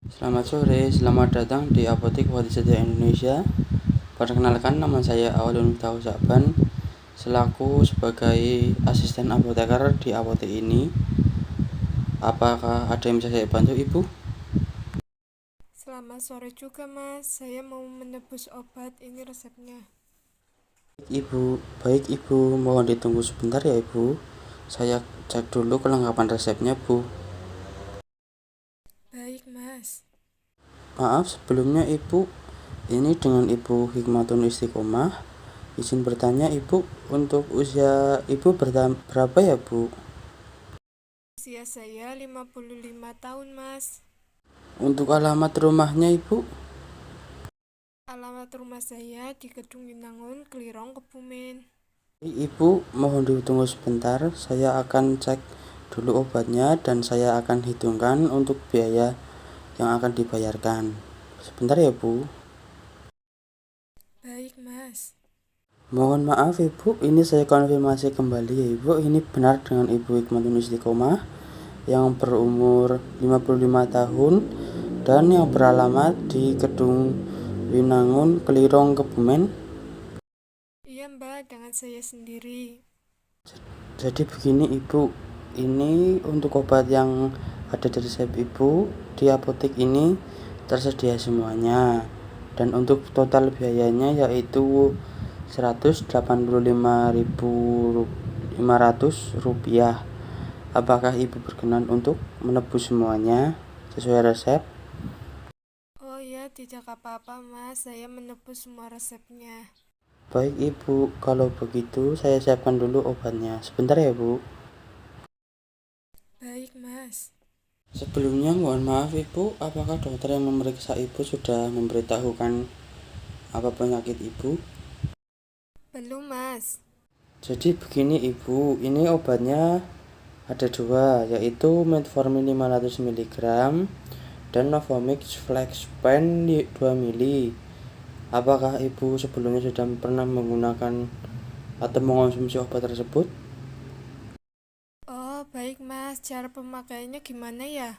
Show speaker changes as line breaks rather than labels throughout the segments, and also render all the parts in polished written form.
Selamat sore, selamat datang di Apotek Wadi Sedia Indonesia. Perkenalkan, nama saya Awalun Miftahul Syakban selaku sebagai asisten apoteker di apotek ini. Apakah ada yang bisa saya bantu, Ibu?
Selamat sore juga Mas, saya mau menebus obat, ini resepnya.
Baik Ibu, mohon ditunggu sebentar ya Ibu. Saya cek dulu kelengkapan resepnya, Bu.
Baik Mas.
Maaf sebelumnya Ibu, ini dengan Ibu Hikmatun Istiqomah. Izin bertanya Ibu, untuk usia Ibu berapa ya Bu?
Usia saya 55 tahun Mas.
Untuk alamat rumahnya Ibu?
Alamat rumah saya di Gedung Winangun, Klirong, Kebumen.
Ibu, mohon ditunggu sebentar. Saya akan cek dulu obatnya dan saya akan hitungkan untuk biaya yang akan dibayarkan. Sebentar ya, Bu.
Baik Mas.
Mohon maaf Ibu, ini saya konfirmasi kembali ya Ibu. Ini benar dengan Ibu Hikmatun Istiqomah yang berumur 55 tahun dan yang beralamat di Gedung Winangun, Kelirong, Kebumen.
Iya Mbak, dengan saya sendiri.
Jadi begini Ibu, ini untuk obat yang ada di resep Ibu di apotek ini tersedia semuanya. Dan untuk total biayanya yaitu 185.500 rupiah. Apakah Ibu berkenan untuk menebus semuanya sesuai resep?
Oh ya, tidak apa-apa Mas, saya menebus semua resepnya.
Baik Ibu, kalau begitu saya siapkan dulu obatnya. Sebentar ya Bu.
Baik Mas.
Sebelumnya mohon maaf Ibu, apakah dokter yang memeriksa Ibu sudah memberitahukan apa penyakit Ibu?
Belum Mas.
Jadi begini Ibu, ini obatnya ada dua, yaitu metformin 500 mg dan Novomix Flex Pen 2 mili. Apakah Ibu sebelumnya sudah pernah menggunakan atau mengonsumsi obat tersebut?
Oh baik Mas, cara pemakaiannya gimana ya?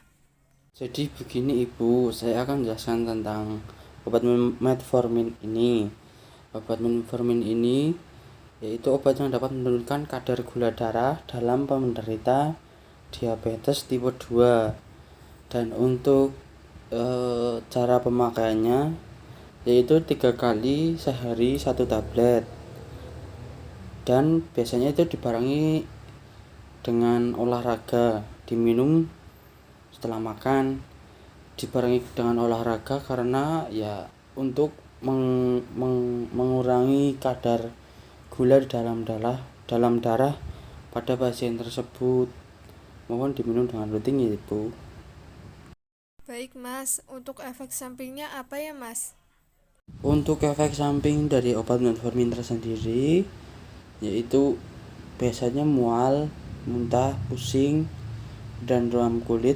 Jadi begini Ibu, saya akan menjelaskan tentang obat metformin ini. Obat metformin ini yaitu obat yang dapat menurunkan kadar gula darah dalam penderita diabetes tipe 2. Dan untuk cara pemakaiannya yaitu 3 kali sehari 1 tablet. Dan biasanya itu dibarengi dengan olahraga, diminum setelah makan, dibarengi dengan olahraga karena ya untuk mengurangi kadar gula di dalam darah pada pasien tersebut. Mohon diminum dengan rutin ya Ibu.
Baik Mas, untuk efek sampingnya apa ya Mas?
Untuk efek samping dari obat metformin tersendiri yaitu biasanya mual, muntah, pusing, dan ruam kulit.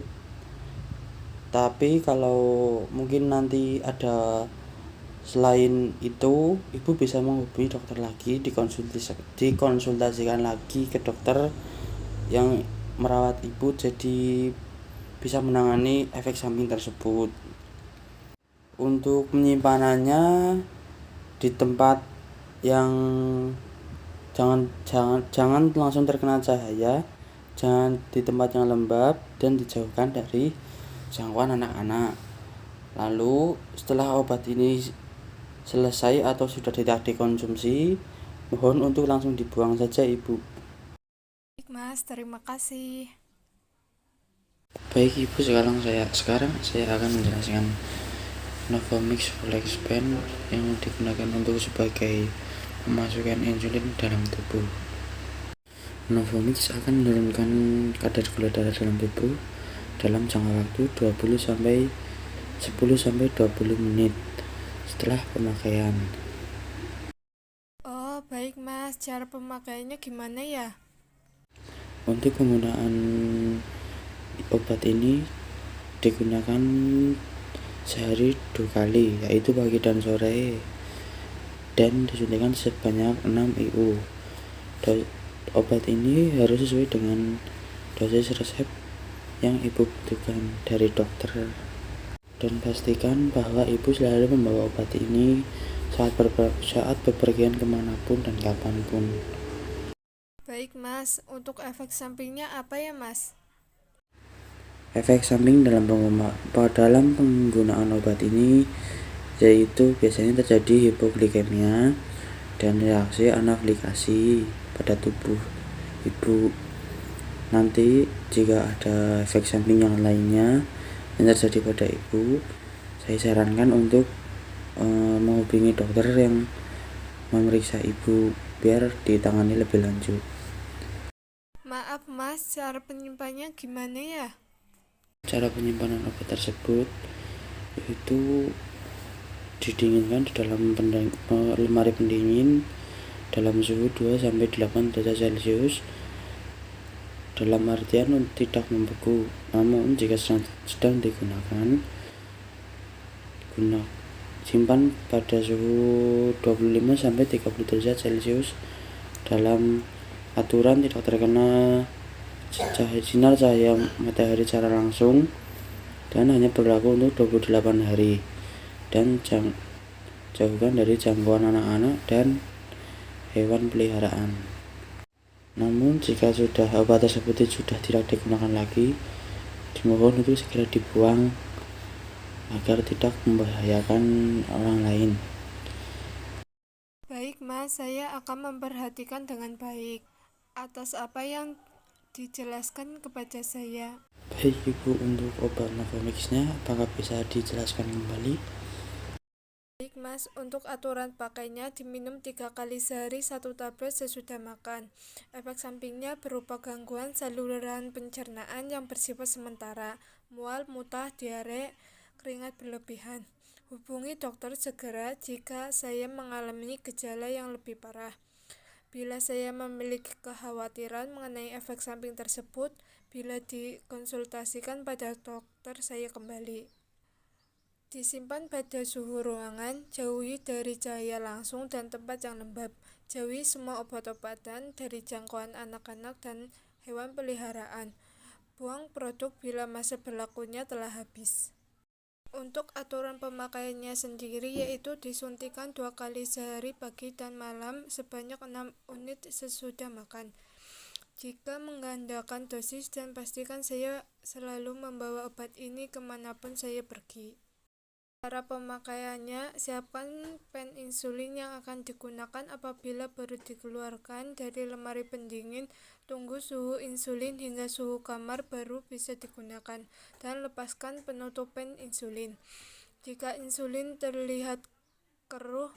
Tapi kalau mungkin nanti ada selain itu, Ibu bisa menghubungi dokter lagi, dikonsultasikan lagi ke dokter yang merawat Ibu, jadi bisa menangani efek samping tersebut. Untuk penyimpanannya di tempat yang jangan langsung terkena cahaya, jangan di tempat yang lembab dan dijauhkan dari jangkauan anak-anak. Lalu setelah obat ini selesai atau sudah tidak dikonsumsi, mohon untuk langsung dibuang saja Ibu.
Baik Mas, terima kasih.
Baik Ibu, sekarang saya akan menjelaskan Novomix Flex Pen yang digunakan untuk sebagai pemasukan insulin dalam tubuh. Novomix akan menurunkan kadar gula darah dalam tubuh dalam jangka waktu 10-20 menit setelah pemakaian.
Oh, baik Mas. Cara pemakaiannya gimana ya?
Untuk penggunaan obat ini digunakan sehari 2 kali, yaitu pagi dan sore, dan disuntikan sebanyak 6 IU. Obat ini harus sesuai dengan dosis resep yang Ibu butuhkan dari dokter. dan pastikan bahwa ibu selalu membawa obat ini saat bepergian kemanapun dan kapanpun.
Baik Mas, untuk efek sampingnya apa ya Mas?
Efek samping dalam penggunaan obat ini yaitu biasanya terjadi hipoglikemia dan reaksi anafilasi pada tubuh ibu. Nanti jika ada efek samping yang lainnya yang terjadi pada ibu, saya sarankan untuk menghubungi dokter yang memeriksa ibu biar ditangani lebih lanjut.
Maaf Mas, cara penyimpannya gimana ya?
Cara penyimpanan obat tersebut yaitu didinginkan di dalam lemari pendingin dalam suhu 2-8 derajat Celcius, dalam artian tidak membeku. Namun jika sedang digunakan, simpan pada suhu 25-30 derajat Celcius dalam aturan tidak terkena sinar cahaya matahari secara langsung dan hanya berlaku untuk 28 hari, dan jauhkan dari jangkauan anak-anak dan hewan peliharaan. Namun jika obat tersebut sudah tidak digunakan lagi, dimohon untuk segera dibuang agar tidak membahayakan orang lain.
Baik Mas, saya akan memperhatikan dengan baik atas apa yang dijelaskan kepada saya.
Baik Ibu, untuk obat Novomix-nya apakah bisa dijelaskan kembali?
Baik Mas, untuk aturan pakainya diminum 3 kali sehari 1 tablet sesudah makan. Efek sampingnya berupa gangguan saluran pencernaan yang bersifat sementara, mual, muntah, diare, keringat berlebihan. Hubungi dokter segera jika saya mengalami gejala yang lebih parah. Bila saya memiliki kekhawatiran mengenai efek samping tersebut, bila dikonsultasikan pada dokter saya kembali. Disimpan pada suhu ruangan, jauhi dari cahaya langsung dan tempat yang lembab. Jauhi semua obat-obatan dari jangkauan anak-anak dan hewan peliharaan. Buang produk bila masa berlakunya telah habis. Untuk aturan pemakaiannya sendiri yaitu disuntikan 2 kali sehari pagi dan malam sebanyak 6 unit sesudah makan. Jika menggandakan dosis dan pastikan saya selalu membawa obat ini kemanapun saya pergi. Cara pemakaiannya, siapkan pen insulin yang akan digunakan apabila baru dikeluarkan dari lemari pendingin. Tunggu suhu insulin hingga suhu kamar baru bisa digunakan, dan lepaskan penutup pen insulin. Jika insulin terlihat keruh,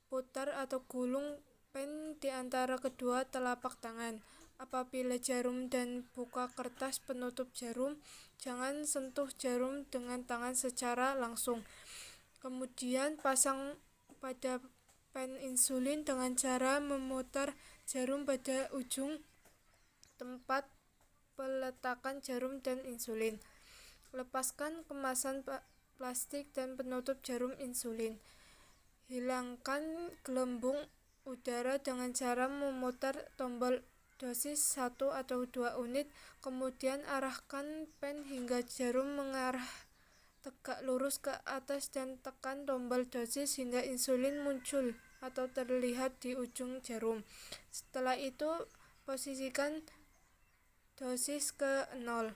putar atau gulung pen di antara kedua telapak tangan. Apabila jarum dan buka kertas penutup jarum, jangan sentuh jarum dengan tangan secara langsung. Kemudian pasang pada pen insulin dengan cara memutar jarum pada ujung tempat peletakan jarum dan insulin. Lepaskan kemasan plastik dan penutup jarum insulin. Hilangkan gelembung udara dengan cara memutar tombol dosis 1 atau 2 unit, kemudian arahkan pen hingga jarum mengarah tegak lurus ke atas dan tekan tombol dosis hingga insulin muncul atau terlihat di ujung jarum. Setelah itu, posisikan dosis ke 0.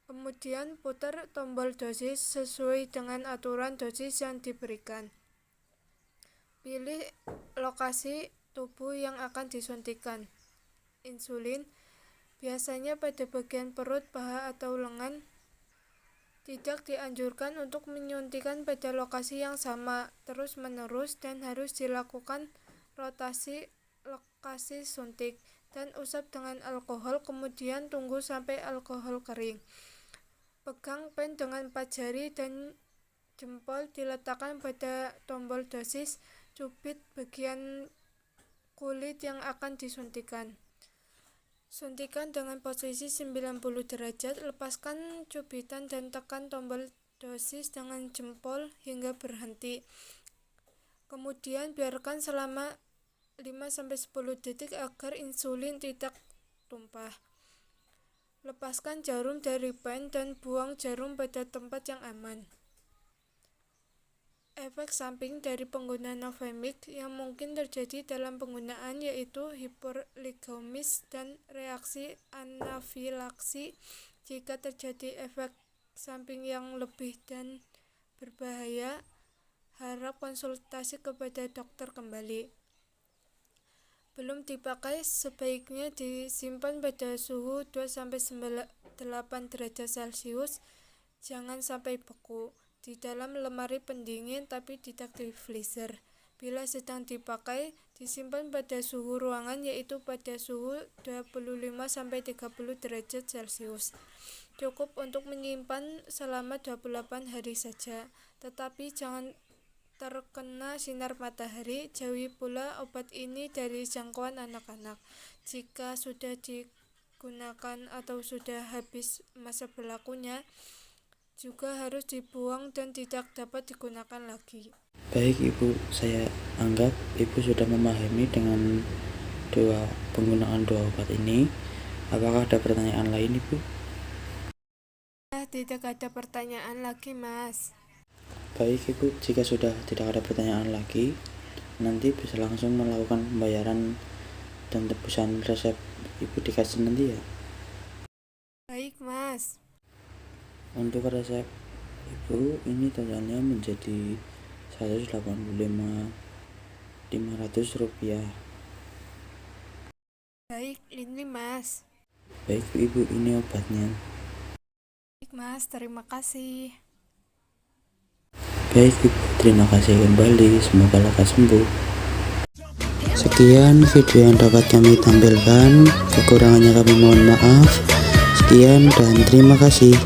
Kemudian putar tombol dosis sesuai dengan aturan dosis yang diberikan. Pilih lokasi tubuh yang akan disuntikan insulin, biasanya pada bagian perut, paha, atau lengan. Tidak dianjurkan untuk menyuntikkan pada lokasi yang sama terus-menerus dan harus dilakukan rotasi lokasi suntik, dan usap dengan alkohol, kemudian tunggu sampai alkohol kering. Pegang pen dengan 4 jari dan jempol diletakkan pada tombol dosis, cubit bagian kulit yang akan disuntikan. Suntikan dengan posisi 90 derajat, lepaskan cubitan dan tekan tombol dosis dengan jempol hingga berhenti. Kemudian biarkan selama 5-10 detik agar insulin tidak tumpah. Lepaskan jarum dari pen dan buang jarum pada tempat yang aman. Efek samping dari penggunaan Novemix yang mungkin terjadi dalam penggunaan yaitu hiperligamis dan reaksi anafilaksi. Jika terjadi efek samping yang lebih dan berbahaya, harap konsultasi kepada dokter kembali. Belum dipakai, sebaiknya disimpan pada suhu 2-8 derajat Celcius, jangan sampai beku, di dalam lemari pendingin tapi tidak di freezer. Bila sedang dipakai, disimpan pada suhu ruangan yaitu pada suhu 25-30 derajat Celcius. Cukup untuk menyimpan selama 28 hari saja, tetapi jangan terkena sinar matahari. Jauhi pula obat ini dari jangkauan anak-anak. Jika sudah digunakan atau sudah habis masa berlakunya, juga harus dibuang dan tidak dapat digunakan lagi.
Baik Ibu, saya anggap Ibu sudah memahami dengan penggunaan dua obat ini. Apakah ada pertanyaan lain Ibu?
Tidak ada pertanyaan lagi, Mas.
Baik Ibu, jika sudah tidak ada pertanyaan lagi, nanti bisa langsung melakukan pembayaran dan tebusan resep Ibu dikasih nanti ya.
Baik, Mas.
Untuk resep Ibu ini totalnya menjadi 185.500 rupiah.
Baik, ini Mas.
Baik Ibu, ini obatnya.
Baik, Mas, terima kasih.
Baik Ibu, terima kasih kembali, semoga lekas sembuh. Sekian video yang dapat kami tampilkan, kekurangannya kami mohon maaf. Sekian dan terima kasih.